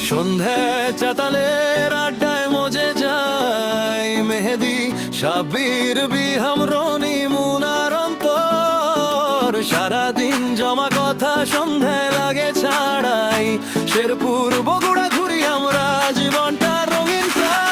সন্ধ্যায় চাতালের আড্ডায় মজে যায় মেহেদি সাবির বিহাম রনি মুনার অন্তর। সারাদিন জমা কথা সন্ধ্যায় লাগে ছাড়াই, শেরপুর বগুড়া ঘুরি আমরা জীবনটা রঙিন প্রায়।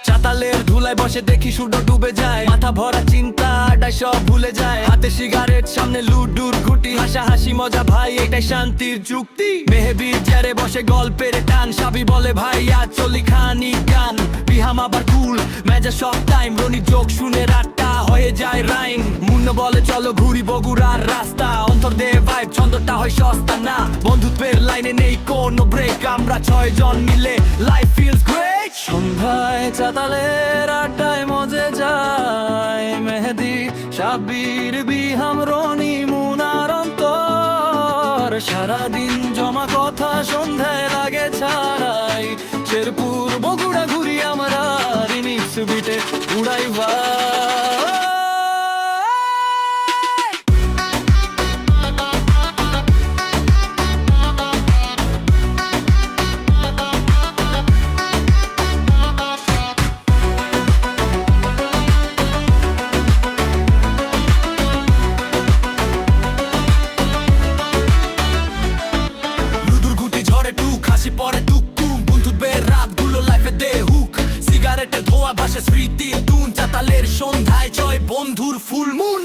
চাতালের ধুলায় বসে দেখি সূর্য ডুবে যায়, মাথা ভরা চিন্তা আড্ডায় সব ভুলে যায়। হাতে সিগারেট সামনে লুডুর ঘুটি, হাসাহাসি মজা ভাই এটাই শান্তির যুক্তি। মেহেদির চেয়ারে বসে গল্পের টান, সাবি বলে ভাই আজ চলি খানি গান। বিহাম আবার কুল মেজা সব টাইম, রনি যোগ শুনে রাতটা হয়ে যায় রাইম। মুন্ন বলে চলো ঘুরি বগুড়ার রাস্তা, অন্তর দে ভাইব ছন্দটা হয় সস্তা না। বন্ধুত্বের লাইনে নেই কোনো ব্রেক, আমরা 6 জন মিলে লাইফ ফিলস গ্রেট। সন্ধ্যায় চাতালের আড্ডায় মজে যায় মেহেদি সাবির বিহাম রনি মুনার অন্তর। সারাদিন জমা কথা সন্ধ্যায় লাগে ছাড়াই, শেরপুর বগুড়া ঘুরি আমরা রিমিক্স বিটে উড়াই ভাই। পরে টুকুম বন্ধুত্বের রাতগুলো লাইফে দে হুক, সিগারেটের ধোয়া ভাসে স্মৃতির টুন। চাতালের সন্ধ্যায় জয় বন্ধুর ফুল মুন।